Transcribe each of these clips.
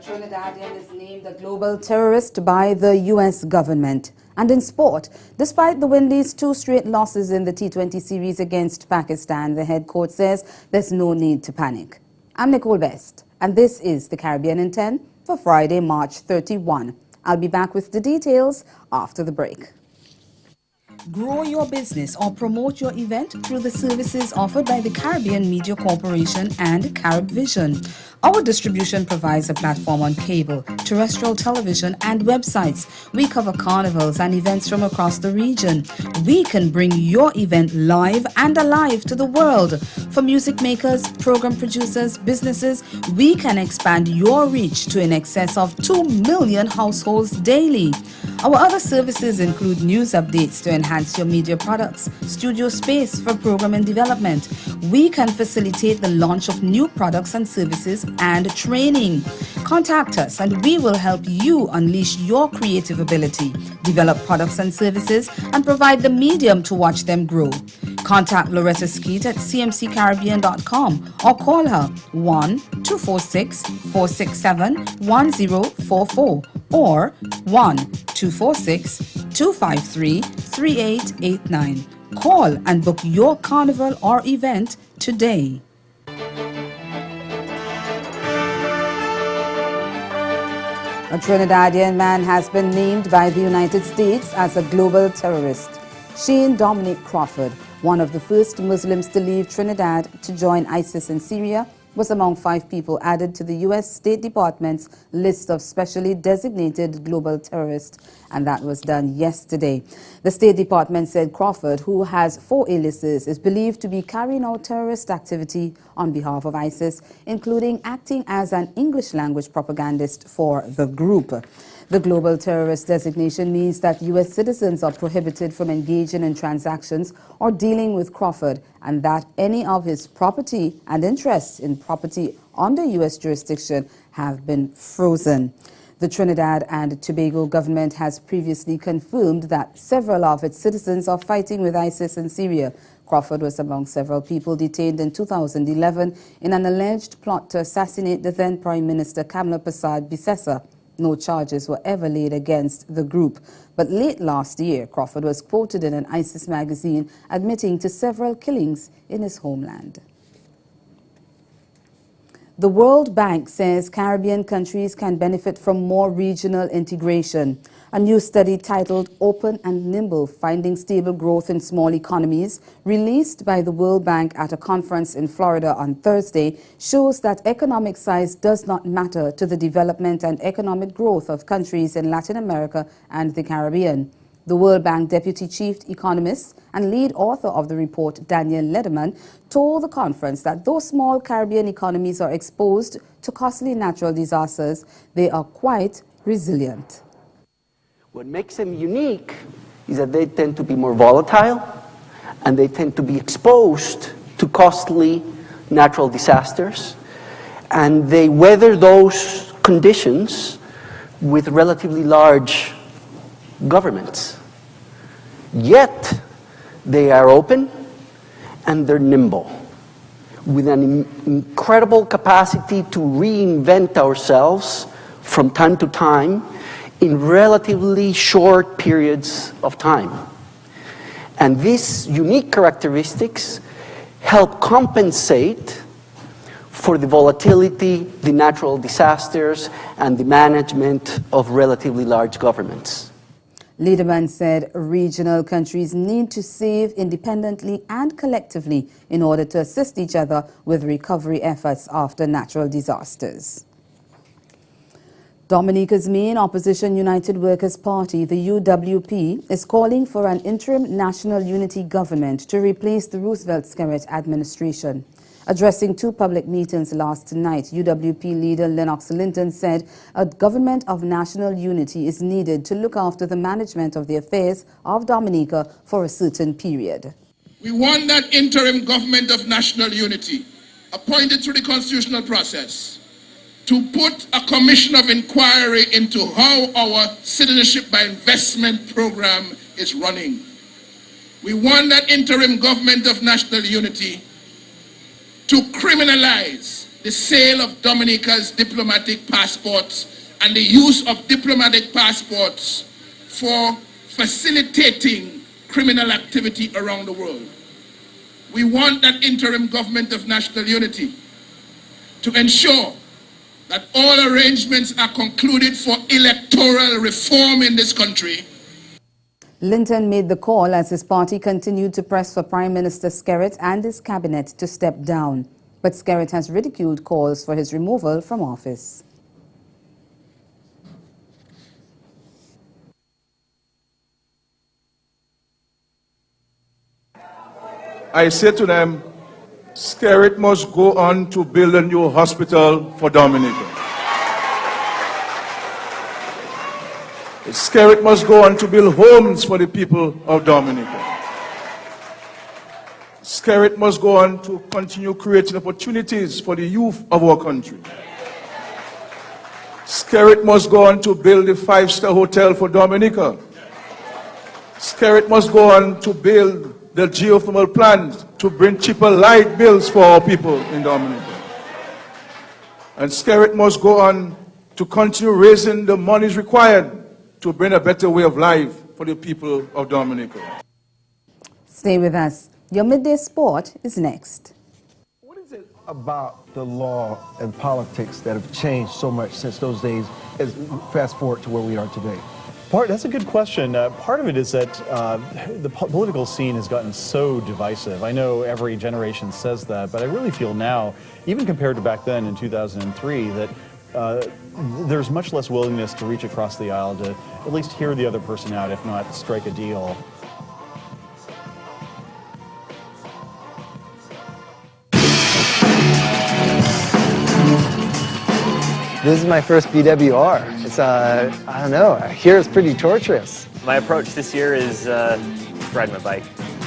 Trinidadian is named a global terrorist by the U.S. government. And in sport, despite the Windies' 2 straight losses in the T20 series against Pakistan, the head coach says there's no need to panic. I'm Nicole Best, and this is the Caribbean in 10 for Friday, March 31. I'll be back with the details after the break. Grow your business or promote your event through the services offered by the Caribbean Media Corporation and CaribVision. Our distribution provides a platform on cable, terrestrial television, and websites. We cover carnivals and events from across the region. We can bring your event live and alive to the world. For music makers, program producers, businesses, we can expand your reach to in excess of 2 million households daily. Our other services include news updates to enhance your media products, studio space for program and development. We can facilitate the launch of new products and services and training. Contact us and we will help you unleash your creative ability, develop products and services, and provide the medium to watch them grow. Contact Loretta Skeet at cmccaribbean.com or call her 1-246-467-1044 or 1-246-253-3889. Call and book your carnival or event today. A Trinidadian man has been named by the United States as a global terrorist. Shane Dominic Crawford, one of the first Muslims to leave Trinidad to join ISIS in Syria, was among 5 people added to the U.S. State Department's list of specially designated global terrorists, and that was done yesterday. The State Department said Crawford, who has 4 aliases, is believed to be carrying out terrorist activity on behalf of ISIS, including acting as an English-language propagandist for the group. The global terrorist designation means that U.S. citizens are prohibited from engaging in transactions or dealing with Crawford, and that any of his property and interests in property under U.S. jurisdiction have been frozen. The Trinidad and Tobago government has previously confirmed that several of its citizens are fighting with ISIS in Syria. Crawford was among several people detained in 2011 in an alleged plot to assassinate the then Prime Minister Kamla Persad-Bissessar. No charges were ever laid against the group. But late last year, Crawford was quoted in an ISIS magazine admitting to several killings in his homeland. The World Bank says Caribbean countries can benefit from more regional integration. A new study titled Open and Nimble, Finding Stable Growth in Small Economies, released by the World Bank at a conference in Florida on Thursday, shows that economic size does not matter to the development and economic growth of countries in Latin America and the Caribbean. The World Bank Deputy Chief Economist and lead author of the report, Daniel Lederman, told the conference that though small Caribbean economies are exposed to costly natural disasters, they are quite resilient. What makes them unique is that they tend to be more volatile and they tend to be exposed to costly natural disasters, and they weather those conditions with relatively large governments. Yet they are open and they're nimble, with an incredible capacity to reinvent ourselves from time to time in relatively short periods of time. And these unique characteristics help compensate for the volatility, the natural disasters, and the management of relatively large governments. Lederman said regional countries need to save independently and collectively in order to assist each other with recovery efforts after natural disasters. Dominica's main opposition United Workers' Party, the UWP, is calling for an interim national unity government to replace the Roosevelt Skerrit administration. Addressing two public meetings last night, UWP leader Lennox Linton said a government of national unity is needed to look after the management of the affairs of Dominica for a certain period. We want that interim government of national unity appointed through the constitutional process to put a commission of inquiry into how our citizenship by investment program is running. We want that interim government of national unity to criminalize the sale of Dominica's diplomatic passports and the use of diplomatic passports for facilitating criminal activity around the world. We want that interim government of national unity to ensure that all arrangements are concluded for electoral reform in this country. Linton made the call as his party continued to press for Prime Minister Skerrit and his cabinet to step down. But Skerrit has ridiculed calls for his removal from office. I say to them, Skerrit must go on to build a new hospital for Dominica. Skerrit must go on to build homes for the people of Dominica. Skerrit must go on to continue creating opportunities for the youth of our country. Skerrit must go on to build a five-star hotel for Dominica. Skerrit must go on to build the geothermal plant to bring cheaper light bills for our people in Dominica. And Skerrit must go on to continue raising the monies required to bring a better way of life for the people of Dominica. Stay with us. Your midday sport is next. What is it about the law and politics that have changed so much since those days, as fast forward to where we are today? That's a good question. Part of it is that the political scene has gotten so divisive. I know every generation says that, but I really feel now, even compared to back then in 2003, that there's much less willingness to reach across the aisle to at least hear the other person out, if not strike a deal. This is my first BWR. It's, I don't know, I hear it's pretty torturous. My approach this year is riding my bike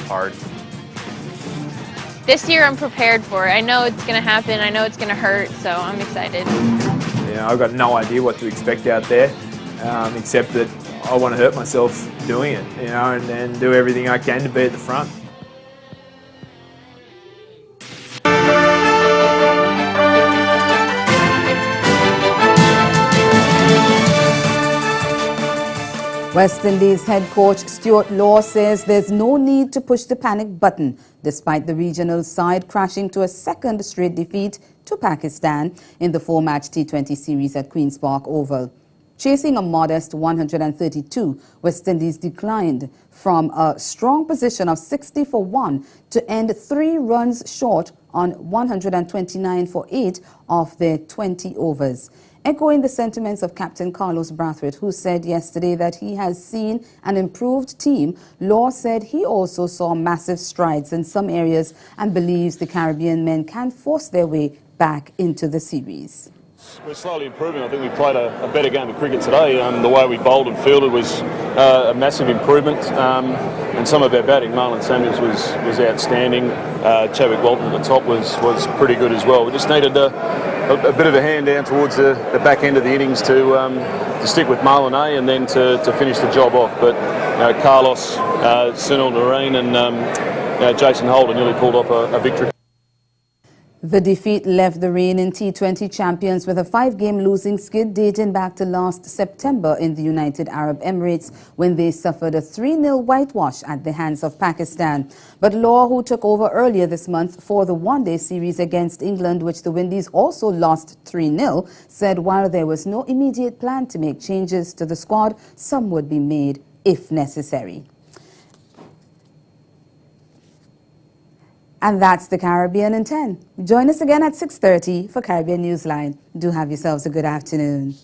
hard. This year I'm prepared for it. I know it's going to happen, I know it's going to hurt, so I'm excited. You know, I've got no idea what to expect out there, except that I want to hurt myself doing it, you know, and do everything I can to be at the front. West Indies head coach Stuart Law says there's no need to push the panic button, despite the regional side crashing to a second straight defeat to Pakistan in the four-match T20 series at Queen's Park Oval. Chasing a modest 132, West Indies declined from a strong position of 60 for 1 to end 3 runs short on 129 for 8 of their 20 overs. Echoing the sentiments of Captain Carlos Brathwaite, who said yesterday that he has seen an improved team, Law said he also saw massive strides in some areas and believes the Caribbean men can force their way back into the series. We're slowly improving. I think we played a better game of cricket today. The way we bowled and fielded was a massive improvement. And some of our batting, Marlon Samuels was outstanding. Chadwick Walton at the top was pretty good as well. We just needed a bit of a hand down towards the back end of the innings to stick with Marlon and then to finish the job off. But Carlos, Sunil Narine and Jason Holder nearly pulled off a victory. The defeat left the reigning T20 champions with a 5-game losing skid dating back to last September in the United Arab Emirates when they suffered a 3-0 whitewash at the hands of Pakistan. But Law, who took over earlier this month for the one-day series against England, which the Windies also lost 3-0, said while there was no immediate plan to make changes to the squad, some would be made if necessary. And that's the Caribbean in 10. Join us again at 6:30 for Caribbean Newsline. Do have yourselves a good afternoon.